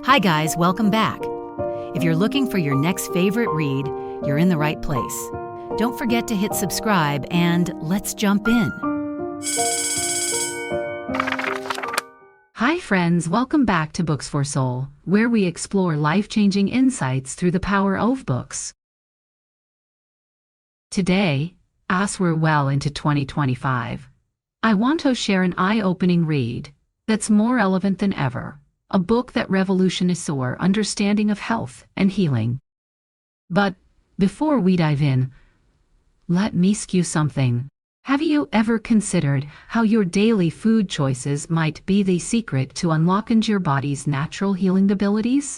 Hi guys, welcome back. If you're looking for your next favorite read, you're in the right place. Don't forget to hit subscribe and let's jump in. Hi friends, welcome back to Books for Soul, where we explore life-changing insights through the power of books. Today, as we're well into 2025, I want to share an eye-opening read that's more relevant than ever. A book that revolutionized our understanding of health and healing. But before we dive in, let me ask you something. Have you ever considered how your daily food choices might be the secret to unlocking your body's natural healing abilities?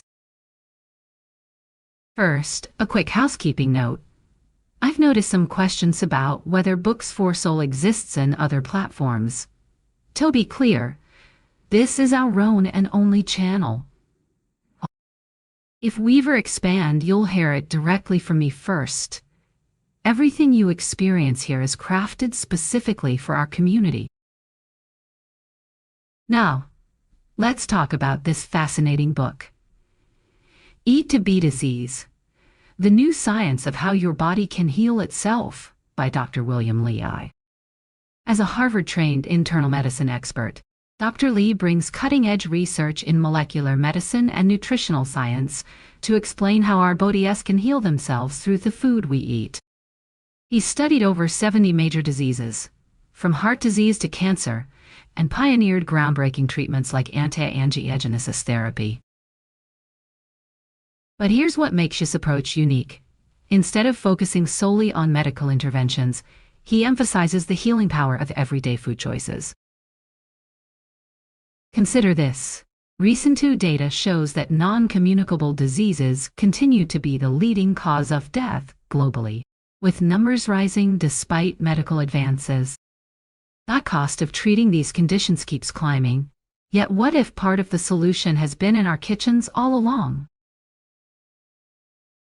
First, a quick housekeeping note. I've noticed some questions about whether Books for Soul exists in other platforms. To be clear, this is our own and only channel. If we ever expand, you'll hear it directly from me first. Everything you experience here is crafted specifically for our community. Now, let's talk about this fascinating book. Eat to Beat Disease: The New Science of How Your Body Can Heal Itself by Dr. William Li. As a Harvard-trained internal medicine expert, Dr. Li brings cutting-edge research in molecular medicine and nutritional science to explain how our bodies can heal themselves through the food we eat. He studied over 70 major diseases, from heart disease to cancer, and pioneered groundbreaking treatments like anti-angiogenesis therapy. But here's what makes his approach unique. Instead of focusing solely on medical interventions, he emphasizes the healing power of everyday food choices. Consider this. Recent data shows that non-communicable diseases continue to be the leading cause of death globally, with numbers rising despite medical advances. The cost of treating these conditions keeps climbing. Yet what if part of the solution has been in our kitchens all along?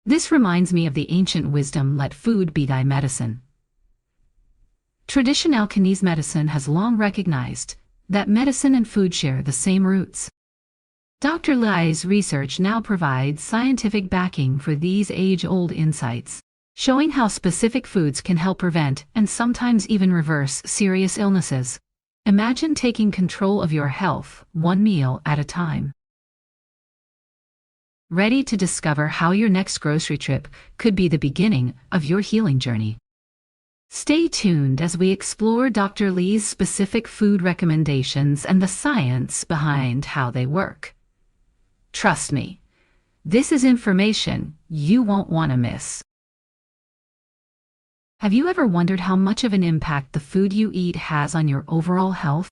This reminds me of the ancient wisdom, let food be thy medicine. Traditional Chinese medicine has long recognized that medicine and food share the same roots. Dr. Li's research now provides scientific backing for these age-old insights, showing how specific foods can help prevent and sometimes even reverse serious illnesses. Imagine taking control of your health, one meal at a time. Ready to discover how your next grocery trip could be the beginning of your healing journey? Stay tuned as we explore Dr. Li's specific food recommendations and the science behind how they work. Trust me, this is information you won't want to miss. Have you ever wondered how much of an impact the food you eat has on your overall health?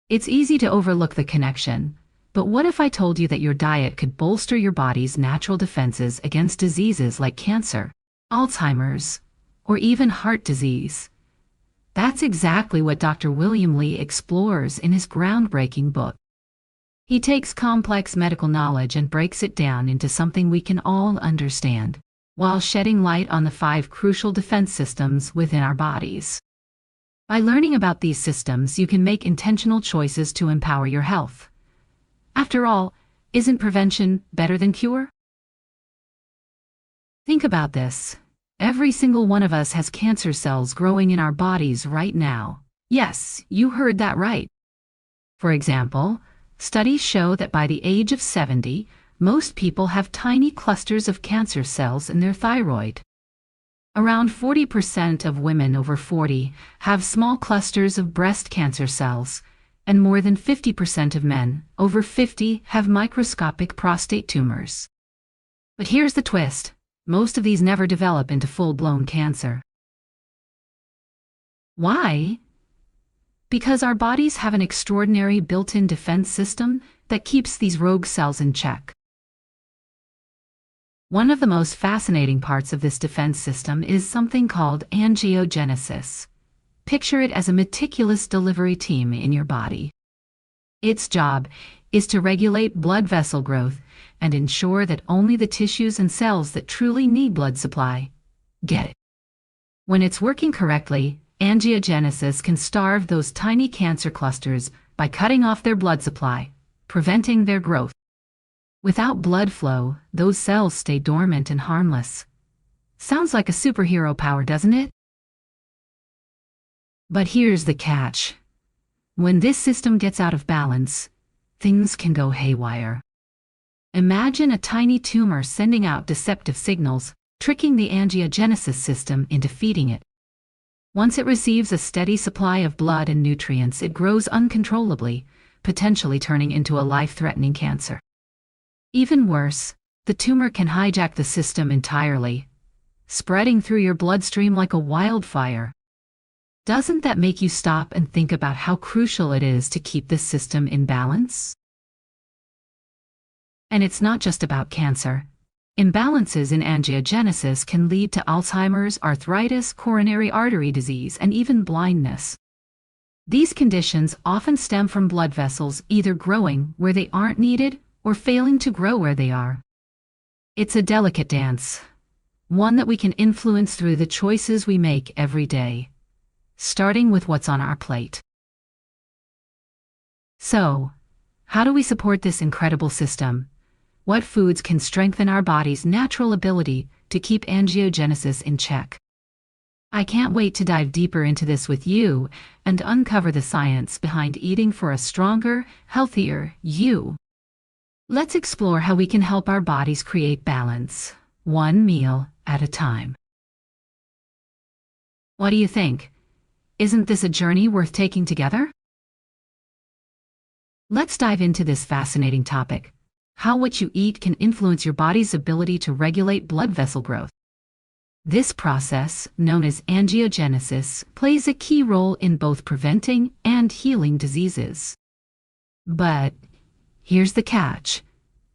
It's easy to overlook the connection, but what if I told you that your diet could bolster your body's natural defenses against diseases like cancer, Alzheimer's, or even heart disease? That's exactly what Dr. William Li explores in his groundbreaking book. He takes complex medical knowledge and breaks it down into something we can all understand, while shedding light on the 5 crucial defense systems within our bodies. By learning about these systems, you can make intentional choices to empower your health. After all, isn't prevention better than cure? Think about this. Every single one of us has cancer cells growing in our bodies right now. Yes, you heard that right. For example, studies show that by the age of 70, most people have tiny clusters of cancer cells in their thyroid. Around 40% of women over 40 have small clusters of breast cancer cells, and more than 50% of men over 50 have microscopic prostate tumors. But here's the twist. Most of these never develop into full-blown cancer. Why? Because our bodies have an extraordinary built-in defense system that keeps these rogue cells in check. One of the most fascinating parts of this defense system is something called angiogenesis. Picture it as a meticulous delivery team in your body. Its job is to regulate blood vessel growth and ensure that only the tissues and cells that truly need blood supply get it. When it's working correctly, angiogenesis can starve those tiny cancer clusters by cutting off their blood supply, preventing their growth. Without blood flow, those cells stay dormant and harmless. Sounds like a superhero power, doesn't it? But here's the catch. When this system gets out of balance, things can go haywire. Imagine a tiny tumor sending out deceptive signals, tricking the angiogenesis system into feeding it. Once it receives a steady supply of blood and nutrients, it grows uncontrollably, potentially turning into a life-threatening cancer. Even worse, the tumor can hijack the system entirely, spreading through your bloodstream like a wildfire. Doesn't that make you stop and think about how crucial it is to keep this system in balance? And it's not just about cancer. Imbalances in angiogenesis can lead to Alzheimer's, arthritis, coronary artery disease, and even blindness. These conditions often stem from blood vessels either growing where they aren't needed or failing to grow where they are. It's a delicate dance, one that we can influence through the choices we make every day, starting with what's on our plate. So, how do we support this incredible system? What foods can strengthen our body's natural ability to keep angiogenesis in check? I can't wait to dive deeper into this with you and uncover the science behind eating for a stronger, healthier you. Let's explore how we can help our bodies create balance, one meal at a time. What do you think? Isn't this a journey worth taking together? Let's dive into this fascinating topic: how what you eat can influence your body's ability to regulate blood vessel growth. This process, known as angiogenesis, plays a key role in both preventing and healing diseases. But here's the catch.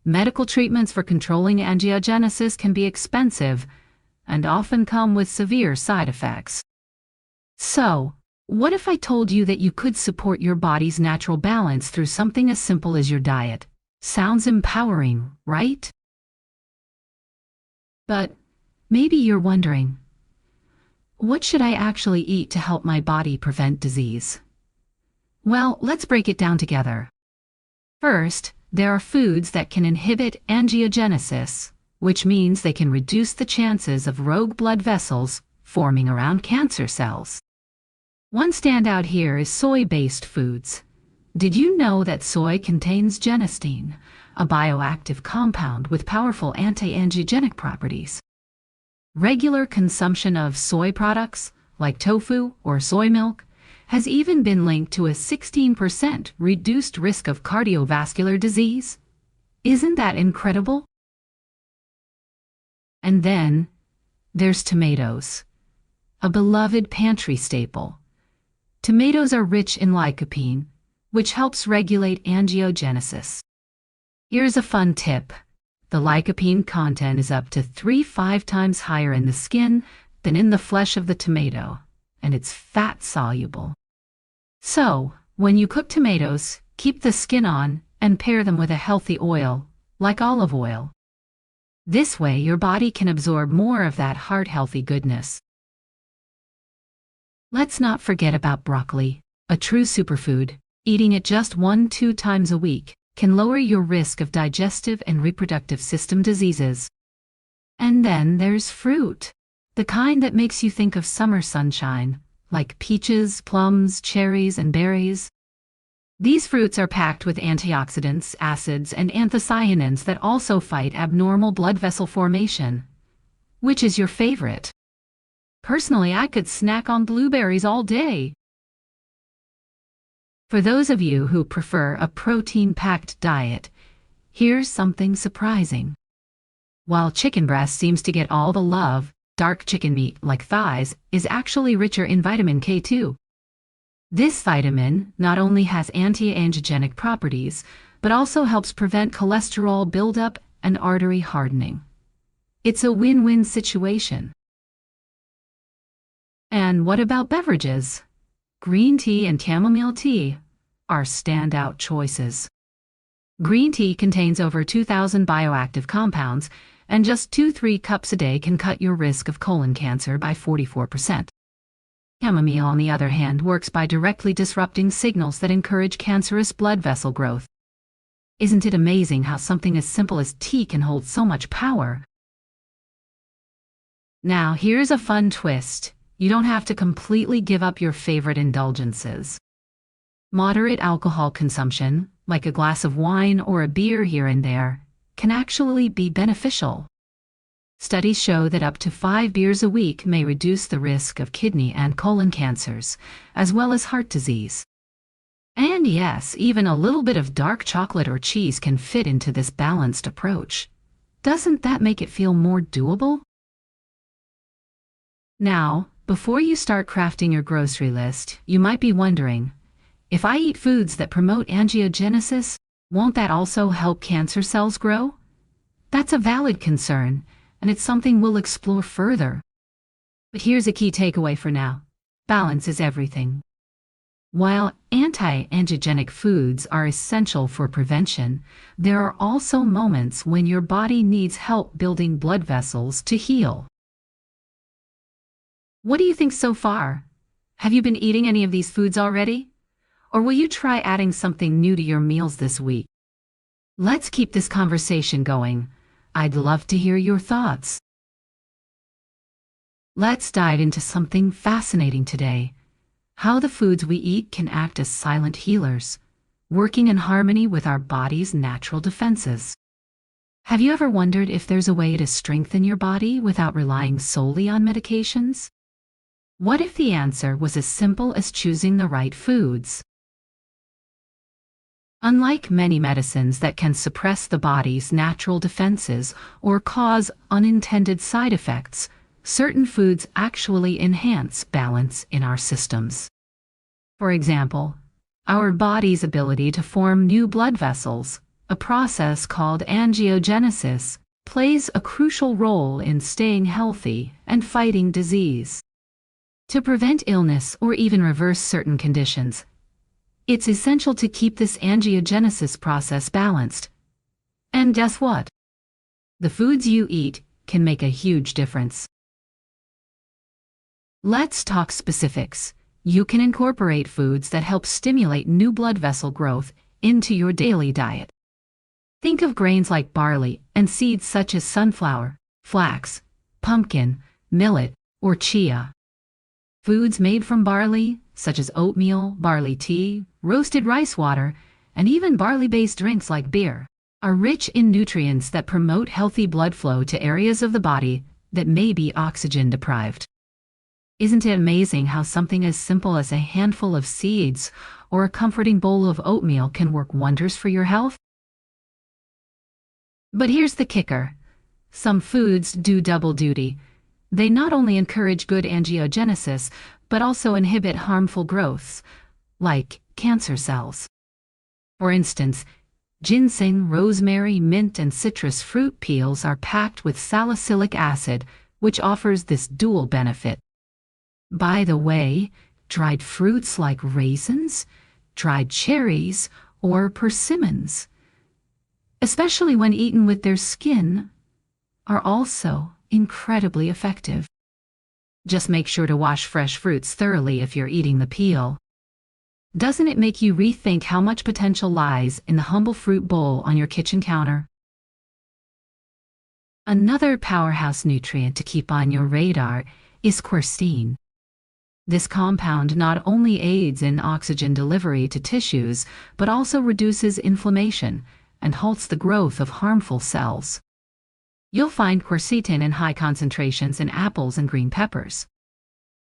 Medical treatments for controlling angiogenesis can be expensive and often come with severe side effects. So, what if I told you that you could support your body's natural balance through something as simple as your diet? Sounds empowering, right? But maybe you're wondering, what should I actually eat to help my body prevent disease? Well, let's break it down together. First, there are foods that can inhibit angiogenesis, which means they can reduce the chances of rogue blood vessels forming around cancer cells. One standout here is soy-based foods. Did you know that soy contains genistein, a bioactive compound with powerful anti-angiogenic properties? Regular consumption of soy products, like tofu or soy milk, has even been linked to a 16% reduced risk of cardiovascular disease. Isn't that incredible? And then, there's tomatoes, a beloved pantry staple. Tomatoes are rich in lycopene, which helps regulate angiogenesis. Here's a fun tip. The lycopene content is up to 3-5 times higher in the skin than in the flesh of the tomato, and it's fat-soluble. So, when you cook tomatoes, keep the skin on and pair them with a healthy oil, like olive oil. This way, your body can absorb more of that heart-healthy goodness. Let's not forget about broccoli, a true superfood. Eating it just 1-2 times a week can lower your risk of digestive and reproductive system diseases. And then there's fruit, the kind that makes you think of summer sunshine, like peaches, plums, cherries, and berries. These fruits are packed with antioxidants, acids, and anthocyanins that also fight abnormal blood vessel formation. Which is your favorite? Personally, I could snack on blueberries all day. For those of you who prefer a protein-packed diet, here's something surprising. While chicken breast seems to get all the love, dark chicken meat, like thighs, is actually richer in vitamin K2. This vitamin not only has anti-angiogenic properties, but also helps prevent cholesterol buildup and artery hardening. It's a win-win situation. And what about beverages? Green tea and chamomile tea are standout choices. Green tea contains over 2,000 bioactive compounds, and just 2-3 cups a day can cut your risk of colon cancer by 44%. Chamomile, on the other hand, works by directly disrupting signals that encourage cancerous blood vessel growth. Isn't it amazing how something as simple as tea can hold so much power? Now, here's a fun twist. You don't have to completely give up your favorite indulgences. Moderate alcohol consumption, like a glass of wine or a beer here and there, can actually be beneficial. Studies show that up to 5 beers a week may reduce the risk of kidney and colon cancers, as well as heart disease. And yes, even a little bit of dark chocolate or cheese can fit into this balanced approach. Doesn't that make it feel more doable? Now, before you start crafting your grocery list, you might be wondering, if I eat foods that promote angiogenesis, won't that also help cancer cells grow? That's a valid concern, and it's something we'll explore further. But here's a key takeaway for now. Balance is everything. While anti-angiogenic foods are essential for prevention, there are also moments when your body needs help building blood vessels to heal. What do you think so far? Have you been eating any of these foods already? Or will you try adding something new to your meals this week? Let's keep this conversation going. I'd love to hear your thoughts. Let's dive into something fascinating today. How the foods we eat can act as silent healers, working in harmony with our body's natural defenses. Have you ever wondered if there's a way to strengthen your body without relying solely on medications? What if the answer was as simple as choosing the right foods? Unlike many medicines that can suppress the body's natural defenses or cause unintended side effects, certain foods actually enhance balance in our systems. For example, our body's ability to form new blood vessels, a process called angiogenesis, plays a crucial role in staying healthy and fighting disease. To prevent illness or even reverse certain conditions, it's essential to keep this angiogenesis process balanced. And guess what? The foods you eat can make a huge difference. Let's talk specifics. You can incorporate foods that help stimulate new blood vessel growth into your daily diet. Think of grains like barley and seeds such as sunflower, flax, pumpkin, millet, or chia. Foods made from barley, such as oatmeal, barley tea, roasted rice water, and even barley-based drinks like beer, are rich in nutrients that promote healthy blood flow to areas of the body that may be oxygen-deprived. Isn't it amazing how something as simple as a handful of seeds or a comforting bowl of oatmeal can work wonders for your health? But here's the kicker. Some foods do double duty. They not only encourage good angiogenesis, but also inhibit harmful growths, like cancer cells. For instance, ginseng, rosemary, mint, and citrus fruit peels are packed with salicylic acid, which offers this dual benefit. By the way, dried fruits like raisins, dried cherries, or persimmons, especially when eaten with their skin, are also incredibly effective. Just make sure to wash fresh fruits thoroughly if you're eating the peel. Doesn't it make you rethink how much potential lies in the humble fruit bowl on your kitchen counter? Another powerhouse nutrient to keep on your radar is quercetin. This compound not only aids in oxygen delivery to tissues, but also reduces inflammation and halts the growth of harmful cells. You'll find quercetin in high concentrations in apples and green peppers.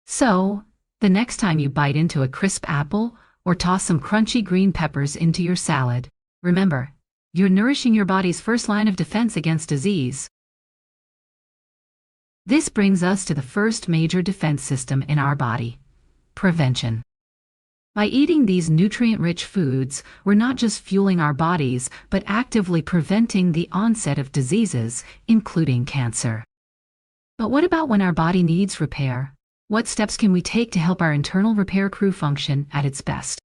So, the next time you bite into a crisp apple or toss some crunchy green peppers into your salad, remember, you're nourishing your body's first line of defense against disease. This brings us to the first major defense system in our body: prevention. By eating these nutrient-rich foods, we're not just fueling our bodies, but actively preventing the onset of diseases, including cancer. But what about when our body needs repair? What steps can we take to help our internal repair crew function at its best?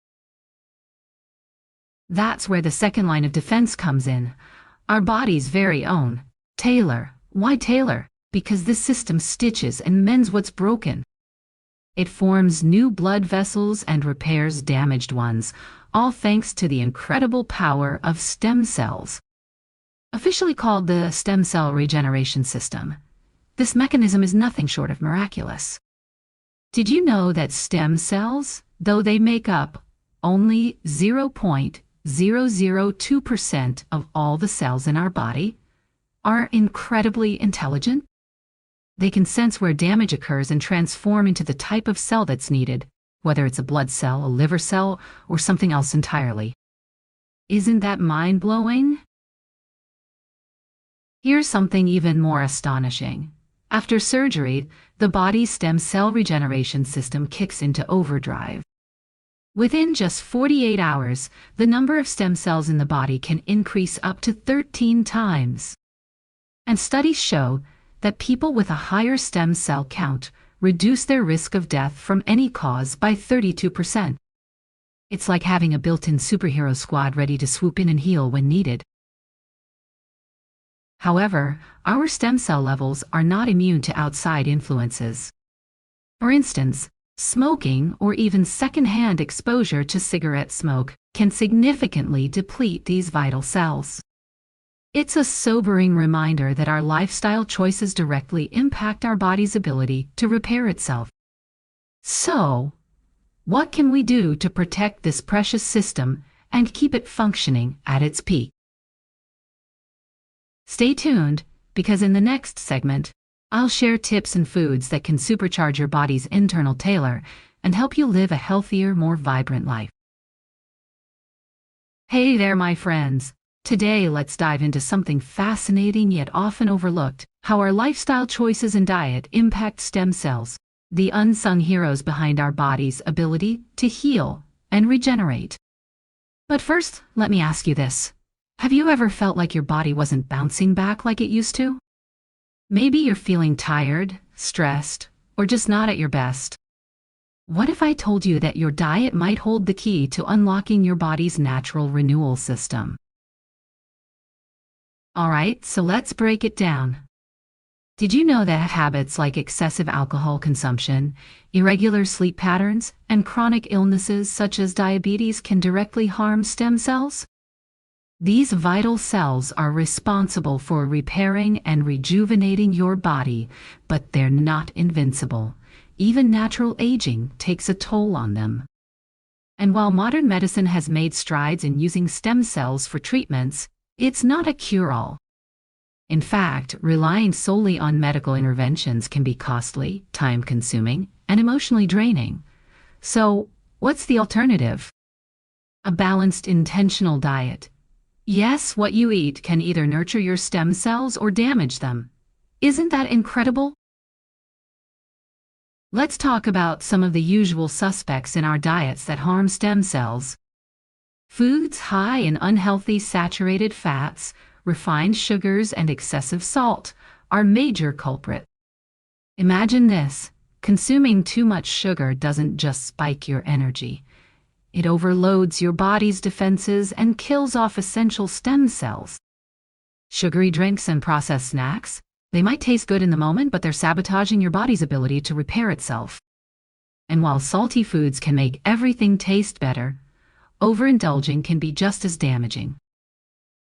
That's where the second line of defense comes in, our body's very own tailor. Why tailor? Because this system stitches and mends what's broken. It forms new blood vessels and repairs damaged ones, all thanks to the incredible power of stem cells. Officially called the stem cell regeneration system, this mechanism is nothing short of miraculous. Did you know that stem cells, though they make up only 0.002% of all the cells in our body, are incredibly intelligent? They can sense where damage occurs and transform into the type of cell that's needed, whether it's a blood cell, a liver cell, or something else entirely. Isn't that mind-blowing? Here's something even more astonishing. After surgery, the body's stem cell regeneration system kicks into overdrive. Within just 48 hours, the number of stem cells in the body can increase up to 13 times. And studies show that people with a higher stem cell count reduce their risk of death from any cause by 32%. It's like having a built-in superhero squad ready to swoop in and heal when needed. However, our stem cell levels are not immune to outside influences. For instance, smoking or even secondhand exposure to cigarette smoke can significantly deplete these vital cells. It's a sobering reminder that our lifestyle choices directly impact our body's ability to repair itself. So, what can we do to protect this precious system and keep it functioning at its peak? Stay tuned, because in the next segment, I'll share tips and foods that can supercharge your body's internal tailor and help you live a healthier, more vibrant life. Hey there, my friends. Today, let's dive into something fascinating yet often overlooked: how our lifestyle choices and diet impact stem cells, the unsung heroes behind our body's ability to heal and regenerate. But first, let me ask you this. Have you ever felt like your body wasn't bouncing back like it used to? Maybe you're feeling tired, stressed, or just not at your best. What if I told you that your diet might hold the key to unlocking your body's natural renewal system? Alright, so let's break it down. Did you know that habits like excessive alcohol consumption, irregular sleep patterns, and chronic illnesses such as diabetes can directly harm stem cells? These vital cells are responsible for repairing and rejuvenating your body, but they're not invincible. Even natural aging takes a toll on them. And while modern medicine has made strides in using stem cells for treatments, it's not a cure-all. In fact, relying solely on medical interventions can be costly, time-consuming, and emotionally draining. So, what's the alternative? A balanced, intentional diet. Yes, what you eat can either nurture your stem cells or damage them. Isn't that incredible? Let's talk about some of the usual suspects in our diets that harm stem cells. Foods high in unhealthy saturated fats, refined sugars, and excessive salt are major culprits. Imagine this: consuming too much sugar doesn't just spike your energy. It overloads your body's defenses and kills off essential stem cells. Sugary drinks and processed snacks, they might taste good in the moment, but they're sabotaging your body's ability to repair itself. And while salty foods can make everything taste better, overindulging can be just as damaging.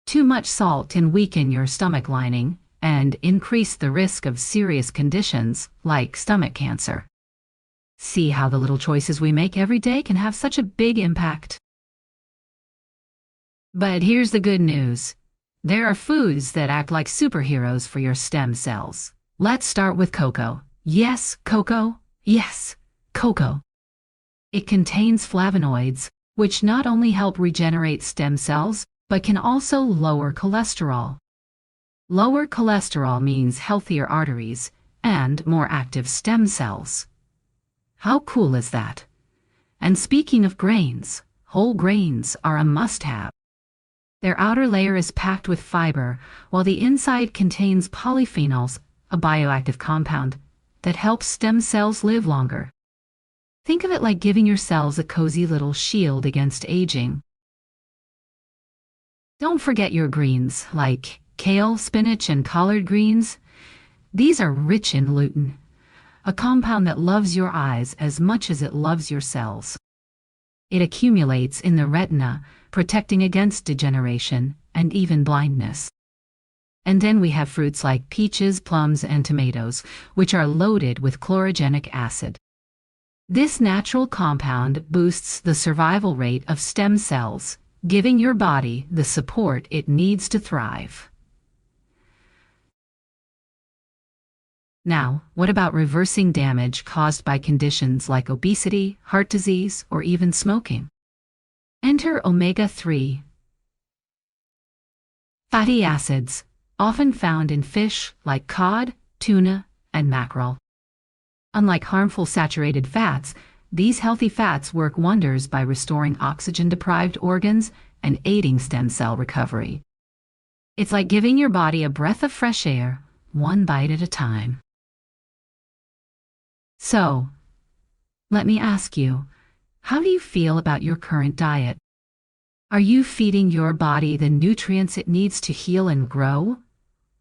Too much salt can weaken your stomach lining and increase the risk of serious conditions like stomach cancer. See how the little choices we make every day can have such a big impact. But here's the good news. There are foods that act like superheroes for your stem cells. Let's start with cocoa. Yes, cocoa. Yes, cocoa. It contains flavonoids, which not only help regenerate stem cells, but can also lower cholesterol. Lower cholesterol means healthier arteries and more active stem cells. How cool is that? And speaking of grains, whole grains are a must-have. Their outer layer is packed with fiber, while the inside contains polyphenols, a bioactive compound that helps stem cells live longer. Think of it like giving your cells a cozy little shield against aging. Don't forget your greens, like kale, spinach, and collard greens. These are rich in lutein, a compound that loves your eyes as much as it loves your cells. It accumulates in the retina, protecting against degeneration and even blindness. And then we have fruits like peaches, plums, and tomatoes, which are loaded with chlorogenic acid. This natural compound boosts the survival rate of stem cells, giving your body the support it needs to thrive. Now, what about reversing damage caused by conditions like obesity, heart disease, or even smoking? Enter omega-3 fatty acids, often found in fish like cod, tuna, and mackerel. Unlike harmful saturated fats, these healthy fats work wonders by restoring oxygen-deprived organs and aiding stem cell recovery. It's like giving your body a breath of fresh air, one bite at a time. So, let me ask you, how do you feel about your current diet? Are you feeding your body the nutrients it needs to heal and grow?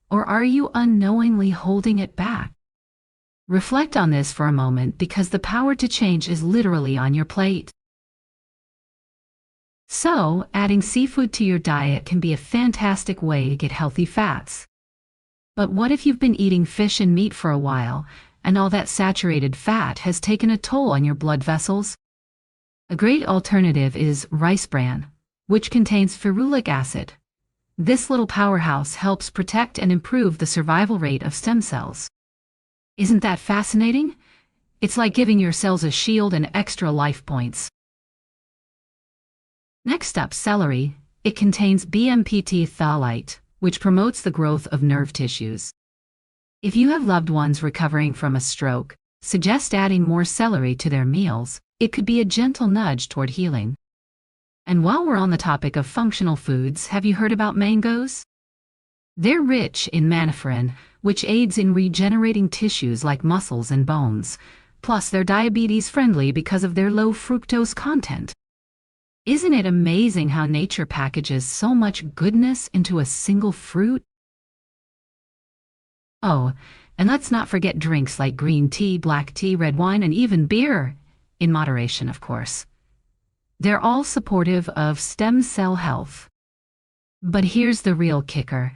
Or are you unknowingly holding it back? Reflect on this for a moment, because the power to change is literally on your plate. So, adding seafood to your diet can be a fantastic way to get healthy fats. But what if you've been eating fish and meat for a while, and all that saturated fat has taken a toll on your blood vessels? A great alternative is rice bran, which contains ferulic acid. This little powerhouse helps protect and improve the survival rate of stem cells. Isn't that fascinating? It's like giving your cells a shield and extra life points. Next up, celery. It contains BMPT phthalate, which promotes the growth of nerve tissues. If you have loved ones recovering from a stroke, suggest adding more celery to their meals. It could be a gentle nudge toward healing. And while we're on the topic of functional foods, have you heard about mangoes? They're rich in mannifrin, which aids in regenerating tissues like muscles and bones. Plus, they're diabetes-friendly because of their low fructose content. Isn't it amazing how nature packages so much goodness into a single fruit? Oh, and let's not forget drinks like green tea, black tea, red wine, and even beer, in moderation, of course. They're all supportive of stem cell health. But here's the real kicker.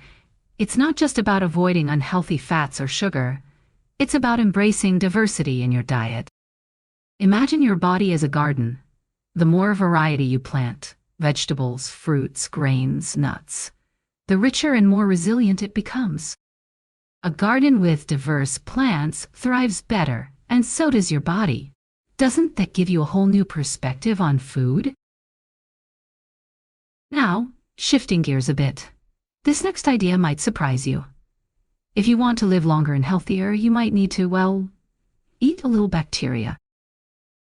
It's not just about avoiding unhealthy fats or sugar. It's about embracing diversity in your diet. Imagine your body as a garden. The more variety you plant, vegetables, fruits, grains, nuts, the richer and more resilient it becomes. A garden with diverse plants thrives better, and so does your body. Doesn't that give you a whole new perspective on food? Now, shifting gears a bit. This next idea might surprise you. If you want to live longer and healthier, you might need to, well, eat a little bacteria.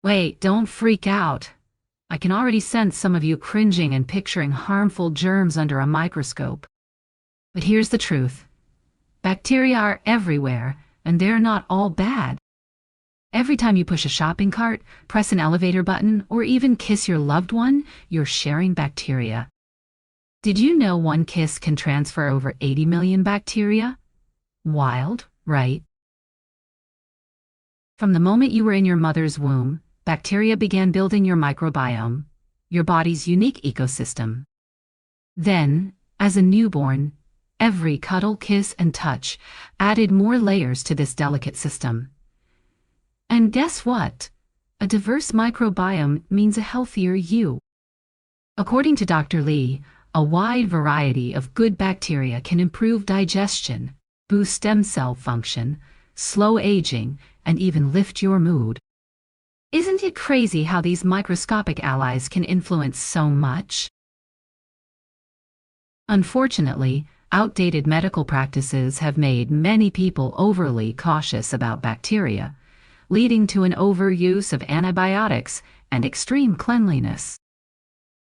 Wait, don't freak out. I can already sense some of you cringing and picturing harmful germs under a microscope. But here's the truth. Bacteria are everywhere, and they're not all bad. Every time you push a shopping cart, press an elevator button, or even kiss your loved one, you're sharing bacteria. Did you know one kiss can transfer over 80 million bacteria? Wild, right? From the moment you were in your mother's womb, bacteria began building your microbiome, your body's unique ecosystem. Then, as a newborn, every cuddle, kiss, and touch added more layers to this delicate system. And guess what? A diverse microbiome means a healthier you. According to Dr. Lee, a wide variety of good bacteria can improve digestion, boost stem cell function, slow aging, and even lift your mood. Isn't it crazy how these microscopic allies can influence so much? Unfortunately, outdated medical practices have made many people overly cautious about bacteria, leading to an overuse of antibiotics and extreme cleanliness.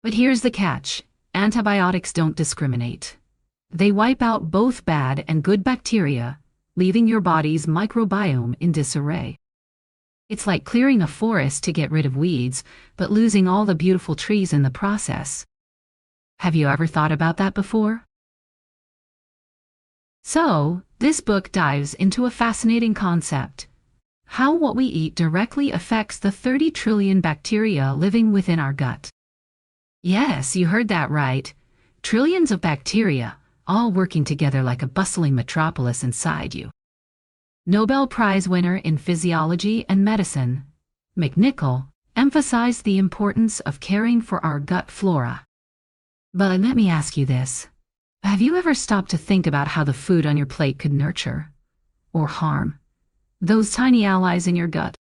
But here's the catch. Antibiotics don't discriminate. They wipe out both bad and good bacteria, leaving your body's microbiome in disarray. It's like clearing a forest to get rid of weeds, but losing all the beautiful trees in the process. Have you ever thought about that before? So, this book dives into a fascinating concept: how what we eat directly affects the 30 trillion bacteria living within our gut. Yes, you heard that right. Trillions of bacteria, all working together like a bustling metropolis inside you. Nobel Prize winner in physiology and medicine, McNichol, emphasized the importance of caring for our gut flora. But let me ask you this. Have you ever stopped to think about how the food on your plate could nurture or harm those tiny allies in your gut?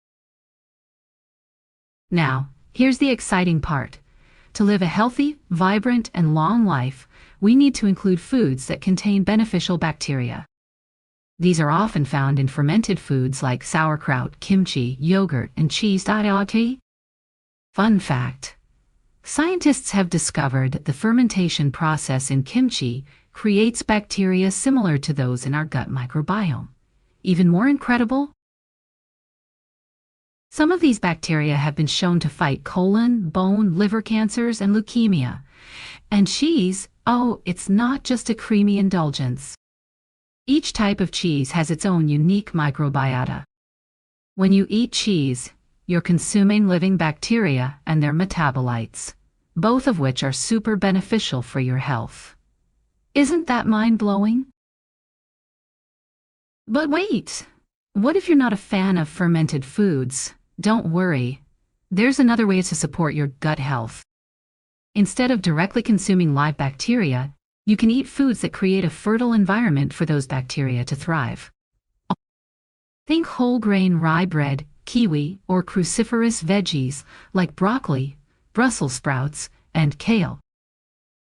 Now, here's the exciting part. To live a healthy, vibrant, and long life, we need to include foods that contain beneficial bacteria. These are often found in fermented foods like sauerkraut, kimchi, yogurt, and cheese. Fun fact: scientists have discovered that the fermentation process in kimchi creates bacteria similar to those in our gut microbiome. Even more incredible? Some of these bacteria have been shown to fight colon, bone, liver cancers, and leukemia. And cheese, oh, it's not just a creamy indulgence. Each type of cheese has its own unique microbiota. When you eat cheese, you're consuming living bacteria and their metabolites, both of which are super beneficial for your health. Isn't that mind-blowing? But wait, what if you're not a fan of fermented foods? Don't worry. There's another way to support your gut health. Instead of directly consuming live bacteria, you can eat foods that create a fertile environment for those bacteria to thrive. Think whole grain rye bread, kiwi, or cruciferous veggies like broccoli, Brussels sprouts, and kale.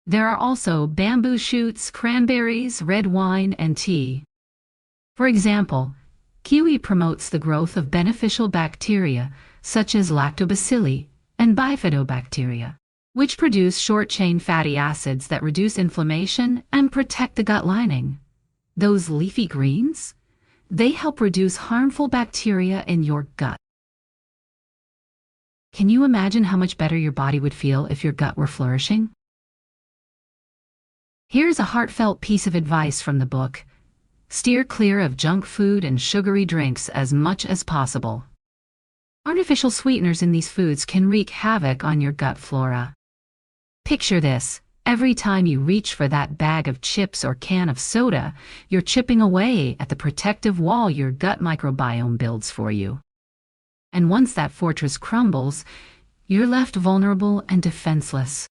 There are also bamboo shoots, cranberries, red wine, and tea. For example, kiwi promotes the growth of beneficial bacteria such as lactobacilli and bifidobacteria, which produce short-chain fatty acids that reduce inflammation and protect the gut lining. Those leafy greens? They help reduce harmful bacteria in your gut. Can you imagine how much better your body would feel if your gut were flourishing? Here's a heartfelt piece of advice from the book. Steer clear of junk food and sugary drinks as much as possible. Artificial sweeteners in these foods can wreak havoc on your gut flora. Picture this. Every time you reach for that bag of chips or can of soda, you're chipping away at the protective wall your gut microbiome builds for you. And once that fortress crumbles, you're left vulnerable and defenseless.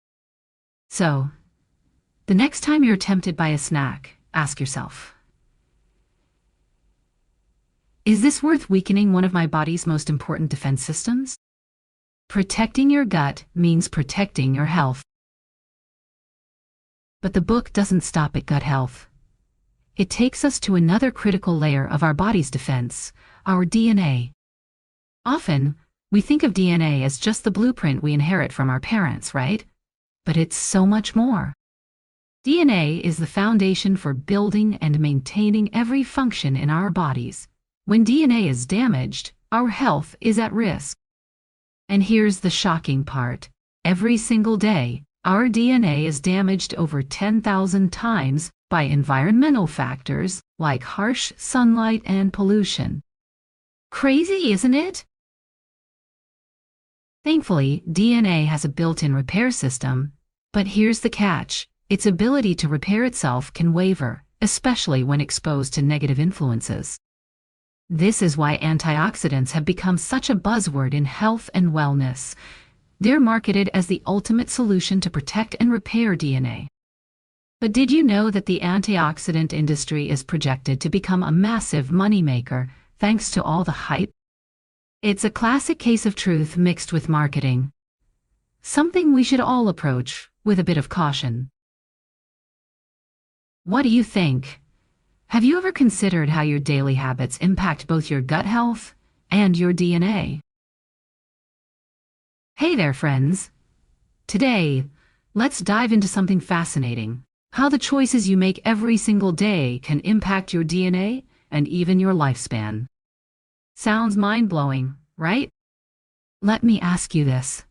So, the next time you're tempted by a snack, ask yourself, is this worth weakening one of my body's most important defense systems? Protecting your gut means protecting your health. But the book doesn't stop at gut health. It takes us to another critical layer of our body's defense, our DNA. Often, we think of DNA as just the blueprint we inherit from our parents, right? But it's so much more. DNA is the foundation for building and maintaining every function in our bodies. When DNA is damaged, our health is at risk. And here's the shocking part. Every single day, our DNA is damaged over 10,000 times by environmental factors like harsh sunlight and pollution. Crazy, isn't it? Thankfully, DNA has a built-in repair system, but here's the catch. Its ability to repair itself can waver, especially when exposed to negative influences. This is why antioxidants have become such a buzzword in health and wellness. They're marketed as the ultimate solution to protect and repair DNA. But did you know that the antioxidant industry is projected to become a massive moneymaker thanks to all the hype? It's a classic case of truth mixed with marketing. Something we should all approach with a bit of caution. What do you think? Have you ever considered how your daily habits impact both your gut health and your DNA? Hey there, friends. Today, let's dive into something fascinating. How the choices you make every single day can impact your DNA and even your lifespan. Sounds mind-blowing, right? Let me ask you this.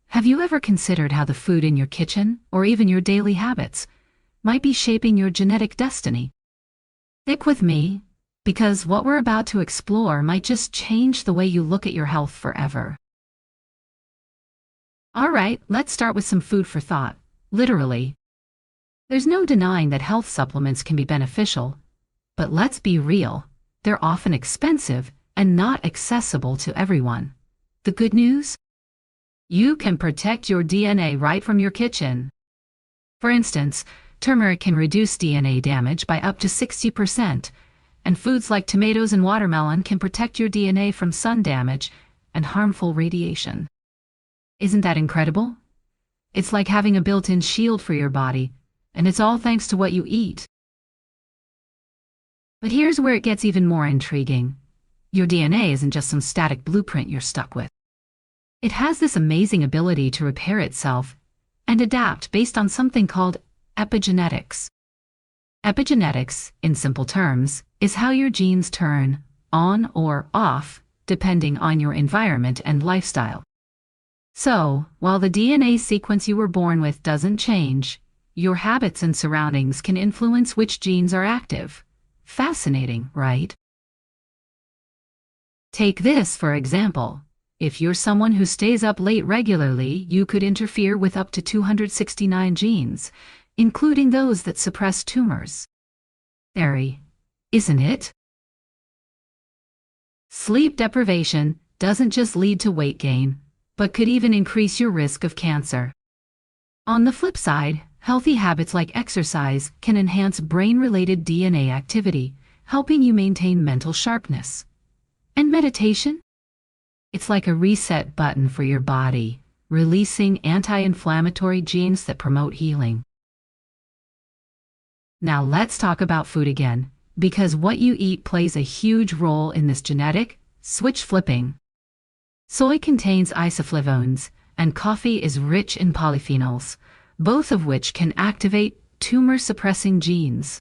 Have you ever considered how the food in your kitchen, or even your daily habits, might be shaping your genetic destiny? Stick with me. Because what we're about to explore might just change the way you look at your health forever. Alright, let's start with some food for thought. Literally. There's no denying that health supplements can be beneficial, but let's be real, they're often expensive and not accessible to everyone. The good news? You can protect your DNA right from your kitchen. For instance, turmeric can reduce DNA damage by up to 60%, and foods like tomatoes and watermelon can protect your DNA from sun damage and harmful radiation. Isn't that incredible? It's like having a built-in shield for your body, and it's all thanks to what you eat. But here's where it gets even more intriguing. Your DNA isn't just some static blueprint you're stuck with. It has this amazing ability to repair itself and adapt based on something called epigenetics. Epigenetics, in simple terms, is how your genes turn on or off depending on your environment and lifestyle. So, while the DNA sequence you were born with doesn't change, your habits and surroundings can influence which genes are active. Fascinating, right? Take this for example. If you're someone who stays up late regularly, you could interfere with up to 269 genes, including those that suppress tumors. Scary, isn't it? Sleep deprivation doesn't just lead to weight gain, but could even increase your risk of cancer. On the flip side, healthy habits like exercise can enhance brain-related DNA activity, helping you maintain mental sharpness. And meditation? It's like a reset button for your body, releasing anti-inflammatory genes that promote healing. Now let's talk about food again, because what you eat plays a huge role in this genetic switch flipping. Soy contains isoflavones, and coffee is rich in polyphenols, both of which can activate tumor-suppressing genes.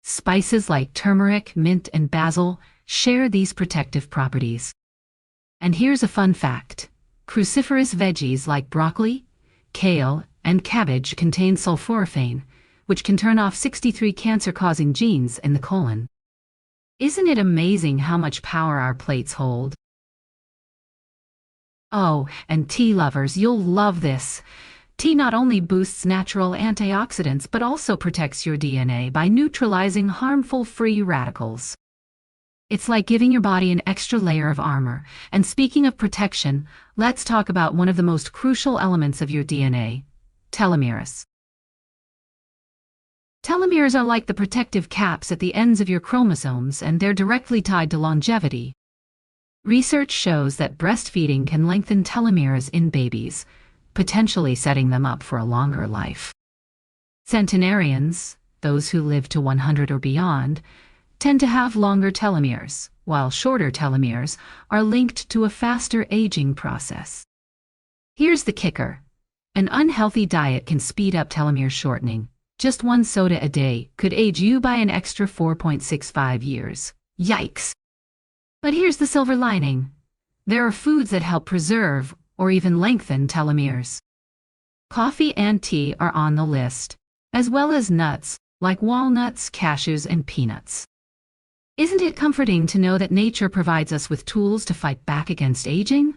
Spices like turmeric, mint, and basil share these protective properties. And here's a fun fact. Cruciferous veggies like broccoli, kale, and cabbage contain sulforaphane, which can turn off 63 cancer-causing genes in the colon. Isn't it amazing how much power our plates hold? Oh, and tea lovers, you'll love this. Tea not only boosts natural antioxidants but also protects your DNA by neutralizing harmful free radicals. It's like giving your body an extra layer of armor. And speaking of protection, let's talk about one of the most crucial elements of your DNA, telomeres. Telomeres are like the protective caps at the ends of your chromosomes, and they're directly tied to longevity. Research shows that breastfeeding can lengthen telomeres in babies, potentially setting them up for a longer life. Centenarians, those who live to 100 or beyond, tend to have longer telomeres, while shorter telomeres are linked to a faster aging process. Here's the kicker. An unhealthy diet can speed up telomere shortening. Just one soda a day could age you by an extra 4.65 years. Yikes! But here's the silver lining. There are foods that help preserve or even lengthen telomeres. Coffee and tea are on the list, as well as nuts like walnuts, cashews, and peanuts. Isn't it comforting to know that nature provides us with tools to fight back against aging?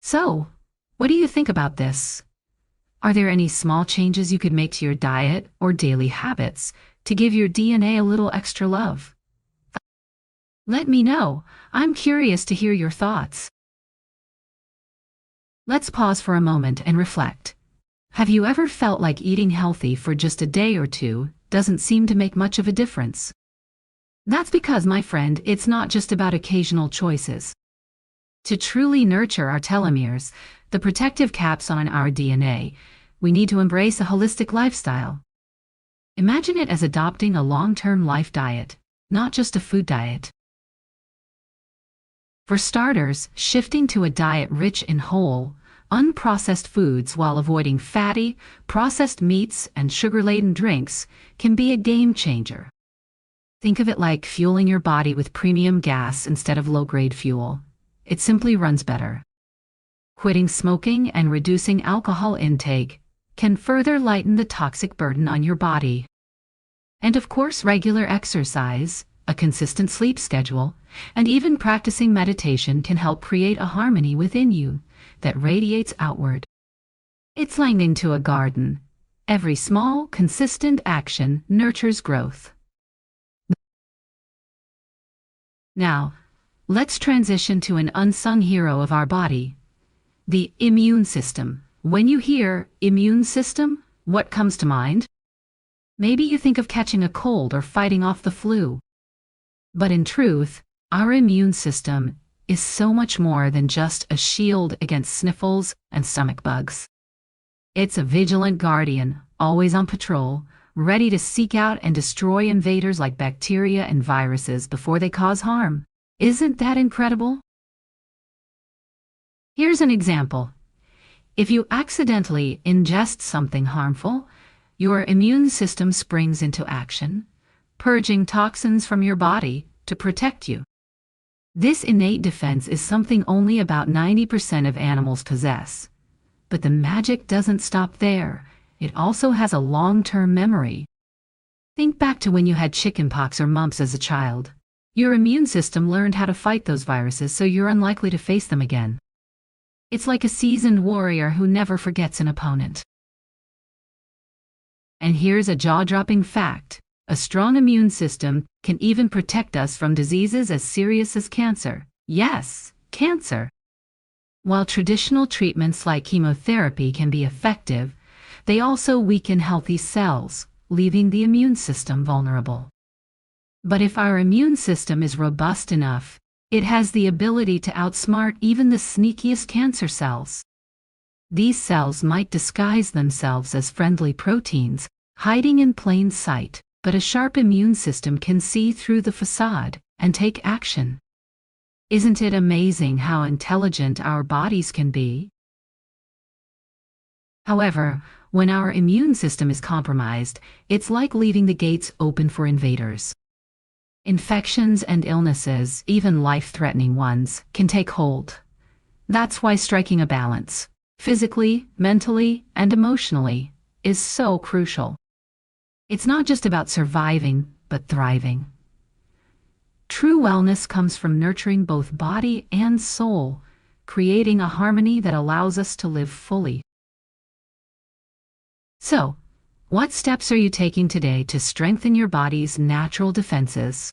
So, what do you think about this? Are there any small changes you could make to your diet or daily habits to give your DNA a little extra love? Let me know. I'm curious to hear your thoughts. Let's pause for a moment and reflect. Have you ever felt like eating healthy for just a day or two doesn't seem to make much of a difference? That's because, my friend, it's not just about occasional choices. To truly nurture our telomeres, the protective caps on our DNA, we need to embrace a holistic lifestyle. Imagine it as adopting a long-term life diet, not just a food diet. For starters, shifting to a diet rich in whole, unprocessed foods while avoiding fatty, processed meats and sugar-laden drinks can be a game changer. Think of it like fueling your body with premium gas instead of low-grade fuel. It simply runs better. Quitting smoking and reducing alcohol intake can further lighten the toxic burden on your body. And of course, regular exercise, a consistent sleep schedule, and even practicing meditation can help create a harmony within you that radiates outward. It's like into a garden. Every small, consistent action nurtures growth. Now, let's transition to an unsung hero of our body, the immune system. When you hear immune system, what comes to mind? Maybe you think of catching a cold or fighting off the flu. But in truth, our immune system is so much more than just a shield against sniffles and stomach bugs. It's a vigilant guardian, always on patrol, ready to seek out and destroy invaders like bacteria and viruses before they cause harm. Isn't that incredible? Here's an example. If you accidentally ingest something harmful, your immune system springs into action, purging toxins from your body to protect you. This innate defense is something only about 90% of animals possess. But the magic doesn't stop there. It also has a long-term memory. Think back to when you had chickenpox or mumps as a child. Your immune system learned how to fight those viruses, so you're unlikely to face them again. It's like a seasoned warrior who never forgets an opponent. And here's a jaw-dropping fact. A strong immune system can even protect us from diseases as serious as cancer. Yes, cancer. While traditional treatments like chemotherapy can be effective, they also weaken healthy cells, leaving the immune system vulnerable. But if our immune system is robust enough, it has the ability to outsmart even the sneakiest cancer cells. These cells might disguise themselves as friendly proteins, hiding in plain sight, but a sharp immune system can see through the facade and take action. Isn't it amazing how intelligent our bodies can be? However, when our immune system is compromised, it's like leaving the gates open for invaders. Infections and illnesses, even life-threatening ones, can take hold. That's why striking a balance, physically, mentally, and emotionally, is so crucial. It's not just about surviving, but thriving. True wellness comes from nurturing both body and soul, creating a harmony that allows us to live fully. So, what steps are you taking today to strengthen your body's natural defenses?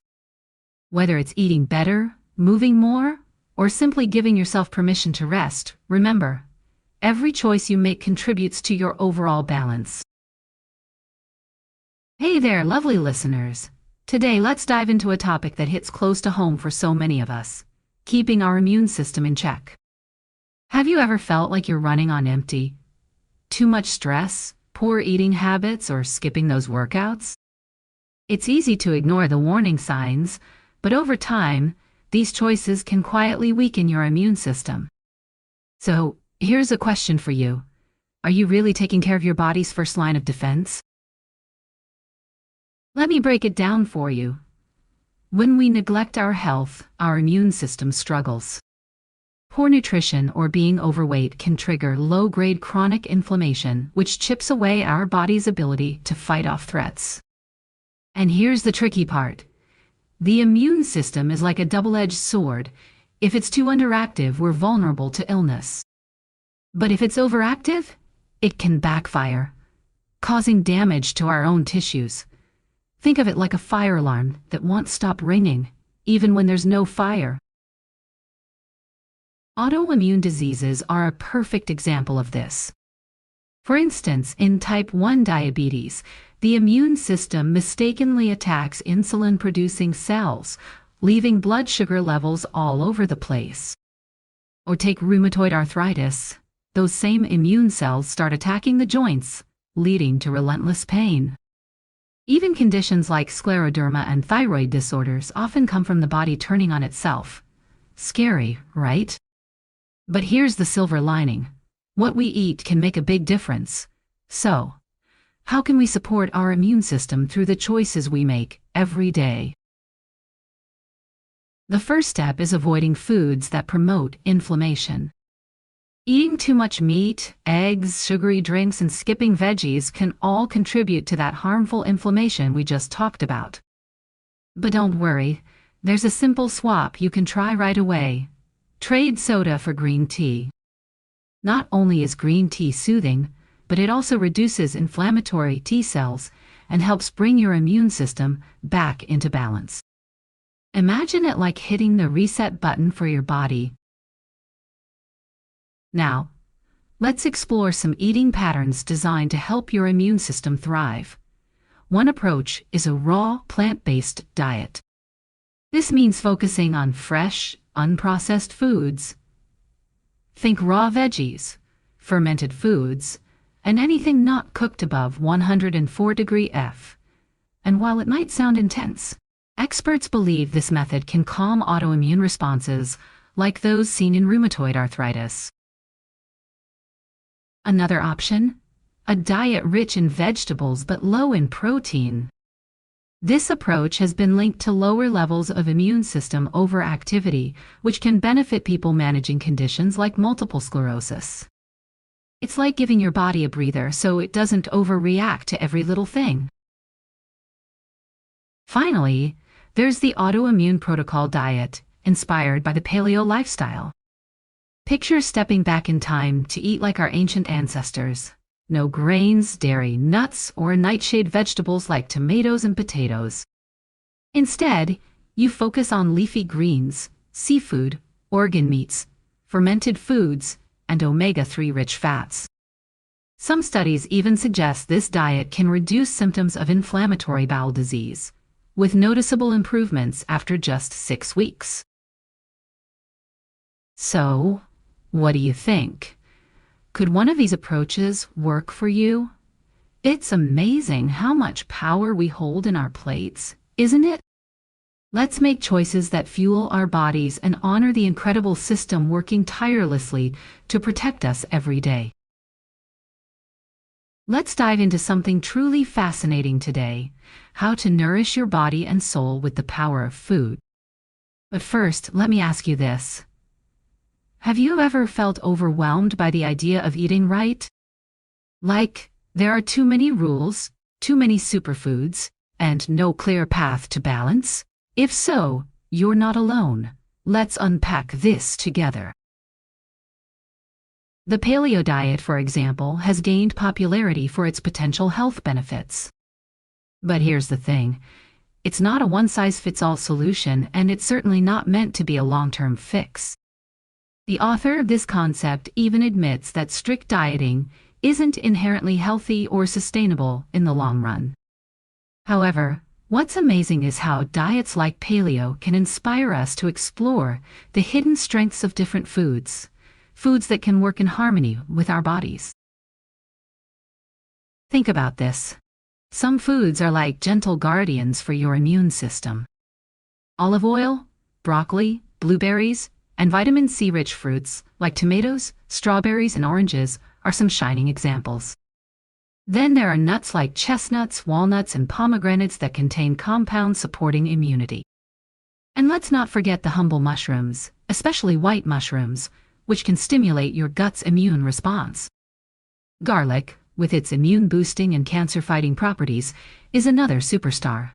Whether it's eating better, moving more, or simply giving yourself permission to rest, remember, every choice you make contributes to your overall balance. Hey there, lovely listeners. Today, let's dive into a topic that hits close to home for so many of us, keeping our immune system in check. Have you ever felt like you're running on empty? Too much stress, poor eating habits, or skipping those workouts? It's easy to ignore the warning signs, but over time, these choices can quietly weaken your immune system. So, here's a question for you. Are you really taking care of your body's first line of defense? Let me break it down for you. When we neglect our health, our immune system struggles. Poor nutrition or being overweight can trigger low-grade chronic inflammation, which chips away our body's ability to fight off threats. And here's the tricky part. The immune system is like a double-edged sword. If it's too underactive, we're vulnerable to illness. But if it's overactive, it can backfire, causing damage to our own tissues. Think of it like a fire alarm that won't stop ringing, even when there's no fire. Autoimmune diseases are a perfect example of this. For instance, in type 1 diabetes, the immune system mistakenly attacks insulin-producing cells, leaving blood sugar levels all over the place. Or take rheumatoid arthritis. Those same immune cells start attacking the joints, leading to relentless pain. Even conditions like scleroderma and thyroid disorders often come from the body turning on itself. Scary, right? But here's the silver lining. What we eat can make a big difference. So, how can we support our immune system through the choices we make every day? The first step is avoiding foods that promote inflammation. Eating too much meat, eggs, sugary drinks, and skipping veggies can all contribute to that harmful inflammation we just talked about. But don't worry, there's a simple swap you can try right away. Trade soda for green tea. Not only is green tea soothing, but it also reduces inflammatory T cells and helps bring your immune system back into balance. Imagine it like hitting the reset button for your body. Now, let's explore some eating patterns designed to help your immune system thrive. One approach is a raw, plant-based diet. This means focusing on fresh, unprocessed foods. Think raw veggies, fermented foods, and anything not cooked above 104 F. And while it might sound intense, experts believe this method can calm autoimmune responses like those seen in rheumatoid arthritis. Another option? A diet rich in vegetables but low in protein. This approach has been linked to lower levels of immune system overactivity, which can benefit people managing conditions like multiple sclerosis. It's like giving your body a breather so it doesn't overreact to every little thing. Finally, there's the autoimmune protocol diet, inspired by the paleo lifestyle. Picture stepping back in time to eat like our ancient ancestors. No grains, dairy, nuts, or nightshade vegetables like tomatoes and potatoes. Instead, you focus on leafy greens, seafood, organ meats, fermented foods, and omega-3 rich fats. Some studies even suggest this diet can reduce symptoms of inflammatory bowel disease, with noticeable improvements after just 6 weeks. So, what do you think? Could one of these approaches work for you? It's amazing how much power we hold in our plates, isn't it? Let's make choices that fuel our bodies and honor the incredible system working tirelessly to protect us every day. Let's dive into something truly fascinating today: how to nourish your body and soul with the power of food. But first, let me ask you this. Have you ever felt overwhelmed by the idea of eating right? Like, there are too many rules, too many superfoods, and no clear path to balance? If so, you're not alone. Let's unpack this together. The paleo diet, for example, has gained popularity for its potential health benefits. But here's the thing. It's not a one-size-fits-all solution, and it's certainly not meant to be a long-term fix. The author of this concept even admits that strict dieting isn't inherently healthy or sustainable in the long run. However, what's amazing is how diets like paleo can inspire us to explore the hidden strengths of different foods that can work in harmony with our bodies. Think about this. Some foods are like gentle guardians for your immune system. Olive oil, broccoli, blueberries, and vitamin C-rich fruits like tomatoes, strawberries, and oranges are some shining examples. Then there are nuts like chestnuts, walnuts, and pomegranates that contain compounds supporting immunity. And let's not forget the humble mushrooms, especially white mushrooms, which can stimulate your gut's immune response. Garlic, with its immune-boosting and cancer-fighting properties, is another superstar.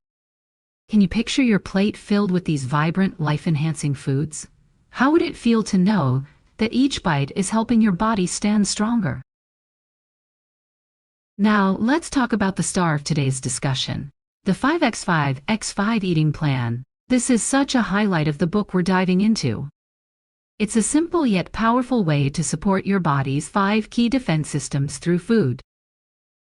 Can you picture your plate filled with these vibrant, life-enhancing foods? How would it feel to know that each bite is helping your body stand stronger? Now, let's talk about the star of today's discussion, the 5x5x5 eating plan. This is such a highlight of the book we're diving into. It's a simple yet powerful way to support your body's 5 key defense systems through food.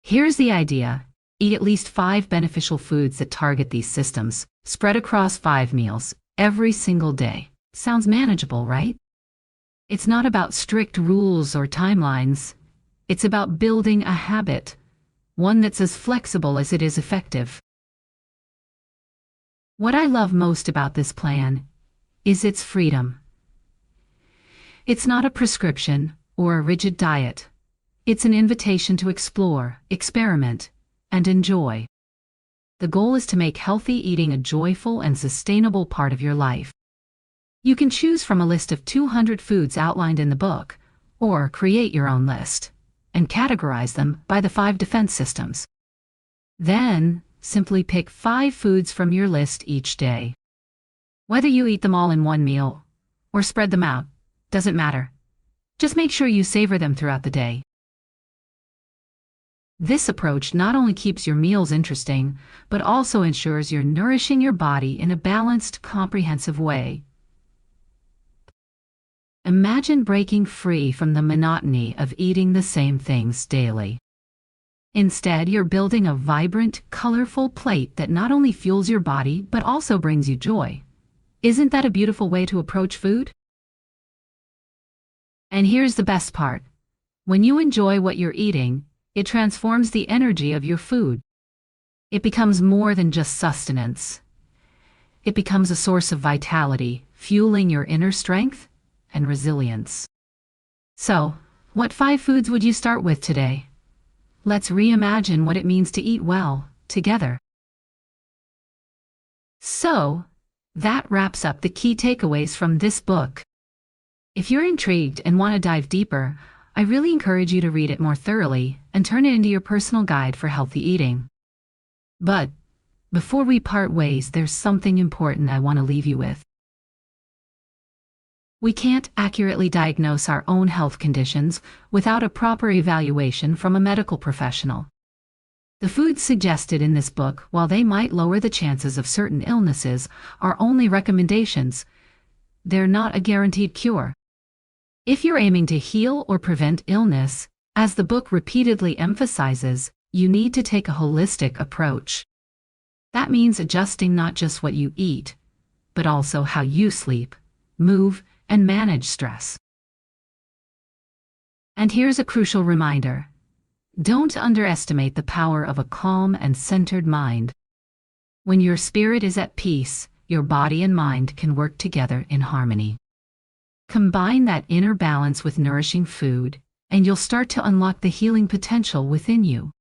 Here's the idea. Eat at least 5 beneficial foods that target these systems, spread across 5 meals, every single day. Sounds manageable, right? It's not about strict rules or timelines. It's about building a habit, one that's as flexible as it is effective. What I love most about this plan is its freedom. It's not a prescription or a rigid diet. It's an invitation to explore, experiment, and enjoy. The goal is to make healthy eating a joyful and sustainable part of your life. You can choose from a list of 200 foods outlined in the book, or create your own list and categorize them by the 5 defense systems. Then, simply pick 5 foods from your list each day. Whether you eat them all in one meal or spread them out, doesn't matter. Just make sure you savor them throughout the day. This approach not only keeps your meals interesting, but also ensures you're nourishing your body in a balanced, comprehensive way. Imagine breaking free from the monotony of eating the same things daily. Instead, you're building a vibrant, colorful plate that not only fuels your body, but also brings you joy. Isn't that a beautiful way to approach food? And here's the best part. When you enjoy what you're eating, it transforms the energy of your food. It becomes more than just sustenance. It becomes a source of vitality, fueling your inner strength and resilience. So, what 5 foods would you start with today? Let's reimagine what it means to eat well, together. So, that wraps up the key takeaways from this book. If you're intrigued and want to dive deeper, I really encourage you to read it more thoroughly and turn it into your personal guide for healthy eating. But before we part ways, there's something important I want to leave you with. We can't accurately diagnose our own health conditions without a proper evaluation from a medical professional. The foods suggested in this book, while they might lower the chances of certain illnesses, are only recommendations. They're not a guaranteed cure. If you're aiming to heal or prevent illness, as the book repeatedly emphasizes, you need to take a holistic approach. That means adjusting not just what you eat, but also how you sleep, move, and manage stress. And here's a crucial reminder. Don't underestimate the power of a calm and centered mind. When your spirit is at peace, your body and mind can work together in harmony. Combine that inner balance with nourishing food, and you'll start to unlock the healing potential within you.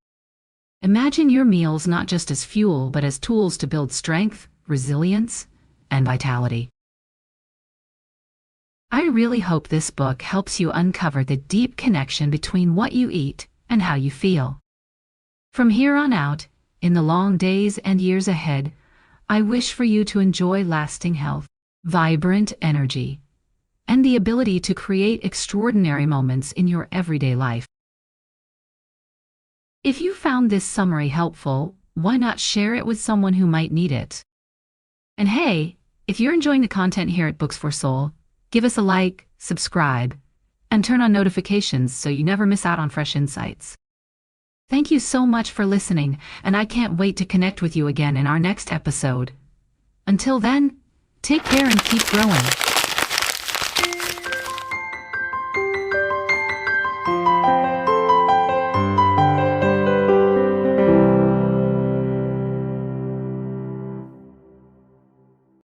Imagine your meals not just as fuel, but as tools to build strength, resilience, and vitality. I really hope this book helps you uncover the deep connection between what you eat and how you feel. From here on out, in the long days and years ahead, I wish for you to enjoy lasting health, vibrant energy, and the ability to create extraordinary moments in your everyday life. If you found this summary helpful, why not share it with someone who might need it? And hey, if you're enjoying the content here at Books for Soul, give us a like, subscribe, and turn on notifications so you never miss out on fresh insights. Thank you so much for listening, and I can't wait to connect with you again in our next episode. Until then, take care and keep growing.